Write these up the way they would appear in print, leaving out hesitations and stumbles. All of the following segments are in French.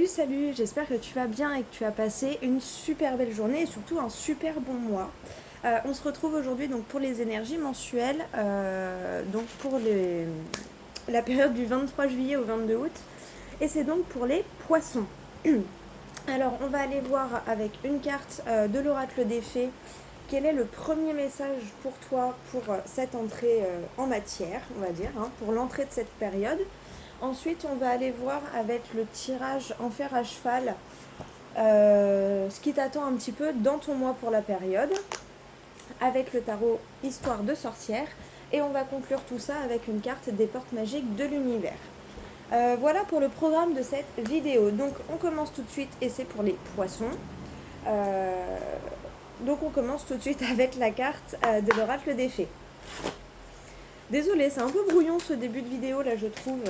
Salut, j'espère que tu vas bien et que tu as passé une super belle journée et surtout un super bon mois. On se retrouve aujourd'hui donc pour les énergies mensuelles, donc pour la période du 23 juillet au 22 août, et c'est donc pour les poissons. Alors on va aller voir avec une carte de l'oracle des fées quel est le premier message pour toi pour cette entrée en matière, on va dire, hein, pour l'entrée de cette période. Ensuite, on va aller voir avec le tirage en fer à cheval ce qui t'attend un petit peu dans ton mois pour la période, avec le tarot Histoire de sorcière, et on va conclure tout ça avec une carte des portes magiques de l'univers. Voilà pour le programme de cette vidéo. Donc on commence tout de suite et c'est pour les poissons. Euh, donc on commence tout de suite avec la carte de l'oracle des fées. Désolée, c'est un peu brouillon ce début de vidéo là je trouve.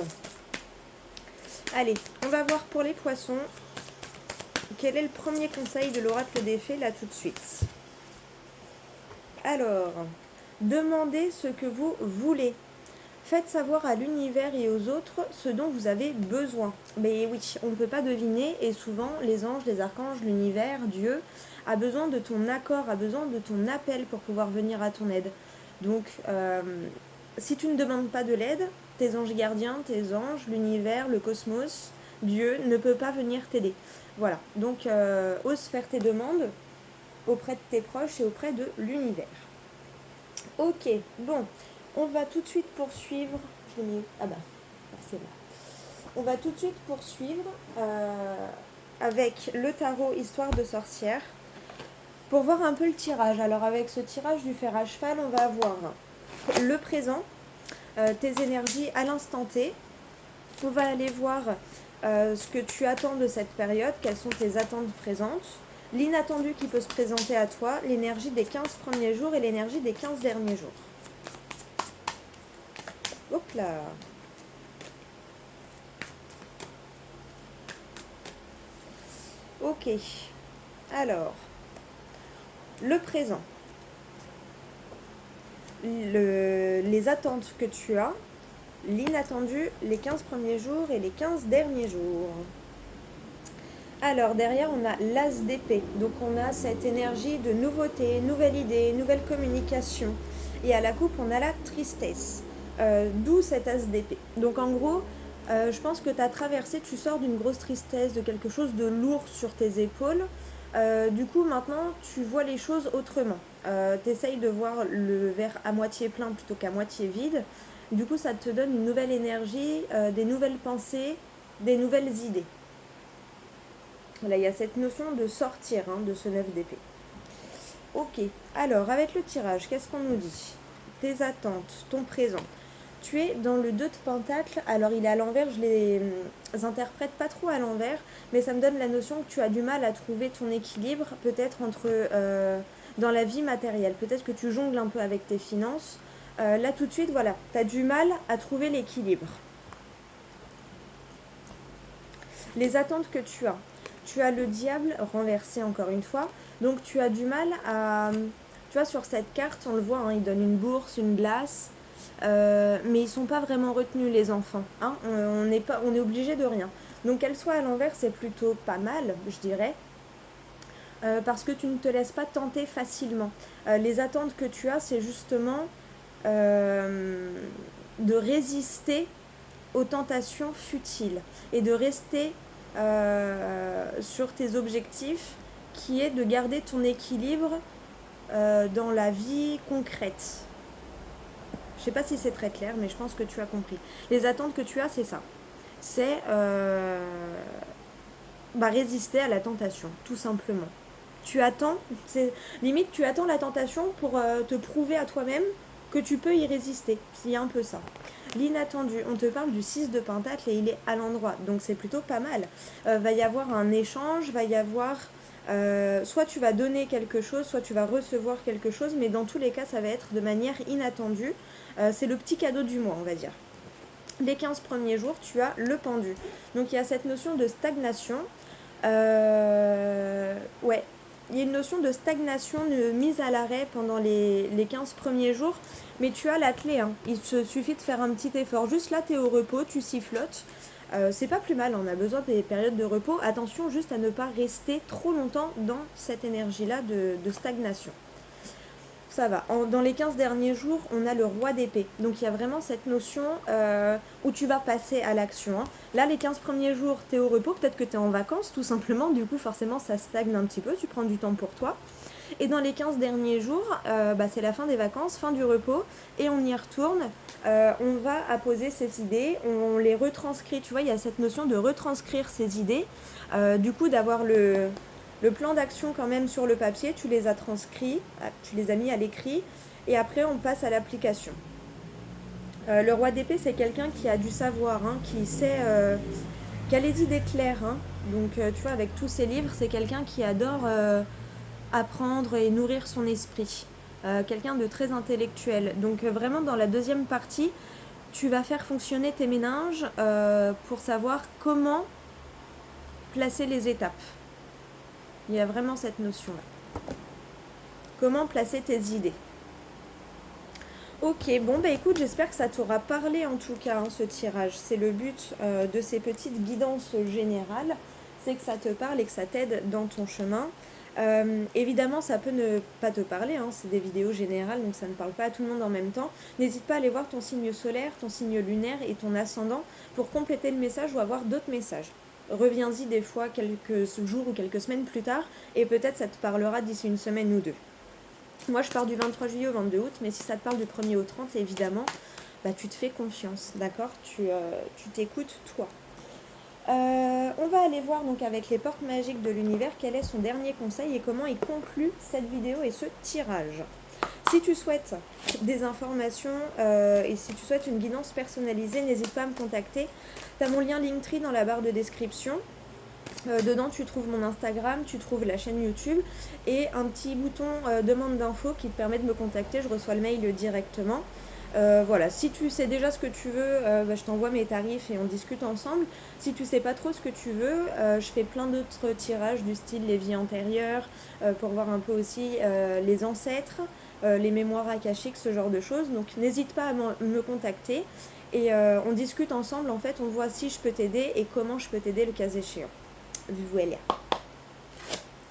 Allez, on va voir pour les poissons. Quel est le premier conseil de l'oracle des fées là tout de suite? Alors, demandez ce que vous voulez. Faites savoir à l'univers et aux autres ce dont vous avez besoin. Mais oui, on ne peut pas deviner et souvent les anges, les archanges, l'univers, Dieu a besoin de ton accord, a besoin de ton appel pour pouvoir venir à ton aide. Donc, si tu ne demandes pas de l'aide, tes anges gardiens, tes anges, l'univers, le cosmos, Dieu ne peut pas venir t'aider. Voilà, donc ose faire tes demandes auprès de tes proches et auprès de l'univers. Ok, bon, on va tout de suite poursuivre. Je l'ai mis. Ah bah, forcément. On va tout de suite poursuivre avec le tarot Histoire de sorcière pour voir un peu le tirage. Alors, avec ce tirage du fer à cheval, on va avoir le présent, tes énergies à l'instant T. On va aller voir ce que tu attends de cette période, quelles sont tes attentes présentes, l'inattendu qui peut se présenter à toi, l'énergie des 15 premiers jours et l'énergie des 15 derniers jours. Hop là. Ok. Alors, le présent. Les attentes que tu as, l'inattendu, les 15 premiers jours et les 15 derniers jours. Alors, derrière, on a l'as d'épée. Donc, on a cette énergie de nouveauté, nouvelle idée, nouvelle communication. Et à la coupe, on a la tristesse. D'où cet as d'épée. Donc, en gros, je pense que tu as traversé, tu sors d'une grosse tristesse, de quelque chose de lourd sur tes épaules. Du coup, maintenant, tu vois les choses autrement. Tu essayes de voir le verre à moitié plein plutôt qu'à moitié vide. Du coup, ça te donne une nouvelle énergie, des nouvelles pensées, des nouvelles idées. Voilà, il y a cette notion de sortir de ce 9 d'épée. Ok, alors avec le tirage, qu'est-ce qu'on nous dit? Tes attentes, ton présent. Tu es dans le 2 de pentacle, alors il est à l'envers, je les interprète pas trop à l'envers, mais ça me donne la notion que tu as du mal à trouver ton équilibre, peut-être entre dans la vie matérielle. Peut-être que tu jongles un peu avec tes finances. Là tout de suite, voilà, tu as du mal à trouver l'équilibre. Les attentes que tu as. Tu as le diable renversé encore une fois, donc tu as du mal à... Tu vois, sur cette carte, on le voit, il donne une bourse, une glace, mais ils sont pas vraiment retenus les enfants. On est obligé de rien. Donc qu'elle soit à l'envers, c'est plutôt pas mal, je dirais, parce que tu ne te laisses pas tenter facilement. Les attentes que tu as, c'est justement de résister aux tentations futiles et de rester sur tes objectifs, qui est de garder ton équilibre dans la vie concrète. Je sais pas si c'est très clair, mais je pense que tu as compris. Les attentes que tu as, c'est ça. C'est résister à la tentation, tout simplement. Tu attends, limite tu attends la tentation pour te prouver à toi-même que tu peux y résister. Il y a un peu ça. L'inattendu, on te parle du 6 de pentacle et il est à l'endroit, donc c'est plutôt pas mal. Va y avoir un échange, va y avoir... soit tu vas donner quelque chose, soit tu vas recevoir quelque chose, mais dans tous les cas, ça va être de manière inattendue. C'est le petit cadeau du mois, on va dire. Les 15 premiers jours, tu as le pendu. Donc il y a cette notion de stagnation. Ouais, il y a une notion de stagnation, de mise à l'arrêt pendant les 15 premiers jours, mais tu as la clé. Il te suffit de faire un petit effort. Juste là, tu es au repos, tu sifflotes. C'est pas plus mal, on a besoin des périodes de repos. Attention juste à ne pas rester trop longtemps dans cette énergie-là de stagnation. Ça va. Dans les 15 derniers jours, on a le roi d'épée. Donc il y a vraiment cette notion où tu vas passer à l'action. Hein. Là, les 15 premiers jours, tu es au repos. Peut-être que tu es en vacances, tout simplement. Du coup, forcément, ça stagne un petit peu. Tu prends du temps pour toi. Et dans les 15 derniers jours, c'est la fin des vacances, fin du repos. Et on y retourne. On va apposer ses idées. On les retranscrit. Tu vois, il y a cette notion de retranscrire ses idées. Du coup, d'avoir le plan d'action quand même sur le papier, tu les as transcrits, tu les as mis à l'écrit, et après on passe à l'application. Le roi d'épée, c'est quelqu'un qui a du savoir, hein, qui sait, qui a les idées claires. Hein. Donc tu vois, avec tous ses livres, c'est quelqu'un qui adore apprendre et nourrir son esprit. Quelqu'un de très intellectuel. Donc vraiment dans la deuxième partie, tu vas faire fonctionner tes méninges pour savoir comment placer les étapes. Il y a vraiment cette notion-là. Comment placer tes idées. Ok, bon bah écoute, j'espère que ça t'aura parlé en tout cas, hein, ce tirage. C'est le but de ces petites guidances générales, c'est que ça te parle et que ça t'aide dans ton chemin. Évidemment, ça peut ne pas te parler, hein, c'est des vidéos générales, donc ça ne parle pas à tout le monde en même temps. N'hésite pas à aller voir ton signe solaire, ton signe lunaire et ton ascendant pour compléter le message ou avoir d'autres messages. Reviens-y des fois quelques jours ou quelques semaines plus tard et peut-être ça te parlera d'ici une semaine ou deux. Moi je pars du 23 juillet au 22 août, mais si ça te parle du 1er au 30, évidemment, bah, tu te fais confiance, d'accord, tu t'écoutes toi. On va aller voir donc avec les portes magiques de l'univers quel est son dernier conseil et comment il conclut cette vidéo et ce tirage. Si tu souhaites des informations et si tu souhaites une guidance personnalisée, n'hésite pas à me contacter. Tu as mon lien Linktree dans la barre de description. Dedans, tu trouves mon Instagram, tu trouves la chaîne YouTube et un petit bouton demande d'infos qui te permet de me contacter. Je reçois le mail directement. Voilà, si tu sais déjà ce que tu veux, je t'envoie mes tarifs et on discute ensemble. Si tu sais pas trop ce que tu veux, je fais plein d'autres tirages du style les vies antérieures pour voir un peu aussi les ancêtres, les mémoires akashiques, ce genre de choses. Donc n'hésite pas à me contacter et on discute ensemble. En fait, on voit si je peux t'aider et comment je peux t'aider le cas échéant. Voilà.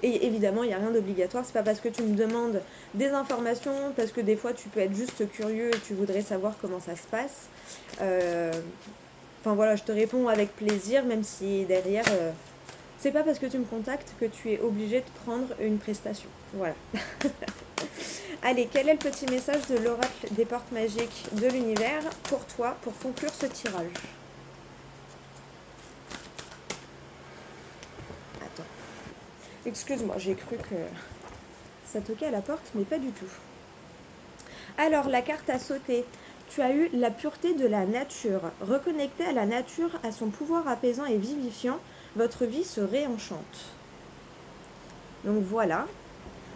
Et évidemment, il n'y a rien d'obligatoire. C'est pas parce que tu me demandes des informations, parce que des fois tu peux être juste curieux et tu voudrais savoir comment ça se passe. Enfin voilà, je te réponds avec plaisir, même si derrière, c'est pas parce que tu me contactes que tu es obligé de prendre une prestation. Voilà. Allez, quel est le petit message de l'oracle des portes magiques de l'univers pour toi, pour conclure ce tirage ? Attends. Excuse-moi, j'ai cru que ça toquait à la porte, mais pas du tout. Alors, la carte a sauté. Tu as eu la pureté de la nature. Reconnecté à la nature, à son pouvoir apaisant et vivifiant, votre vie se réenchante. Donc voilà.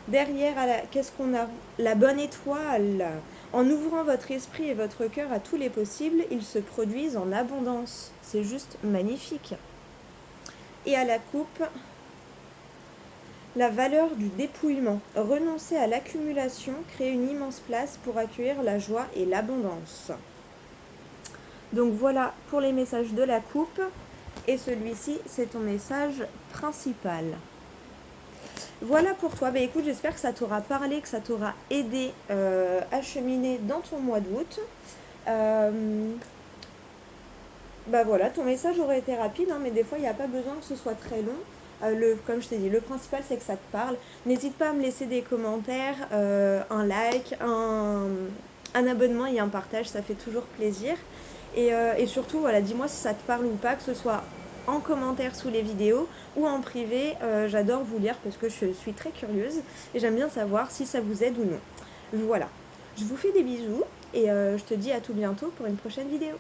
Derrière, qu'est-ce qu'on a ? La bonne étoile. En ouvrant votre esprit et votre cœur à tous les possibles, ils se produisent en abondance. C'est juste magnifique. Et à la coupe, la valeur du dépouillement. Renoncer à l'accumulation, créer une immense place pour accueillir la joie et l'abondance. Donc voilà pour les messages de la coupe. Et celui-ci, c'est ton message principal. Voilà pour toi. Bah écoute, j'espère que ça t'aura parlé, que ça t'aura aidé à cheminer dans ton mois d'août. Bah voilà, ton message aurait été rapide, hein, mais des fois, il n'y a pas besoin que ce soit très long. Comme je t'ai dit, le principal, c'est que ça te parle. N'hésite pas à me laisser des commentaires, un like, un abonnement et un partage, ça fait toujours plaisir. Et surtout, voilà, dis-moi si ça te parle ou pas, que ce soit en commentaire sous les vidéos ou en privé. J'adore vous lire parce que je suis très curieuse et j'aime bien savoir si ça vous aide ou non. Voilà, je vous fais des bisous et je te dis à tout bientôt pour une prochaine vidéo.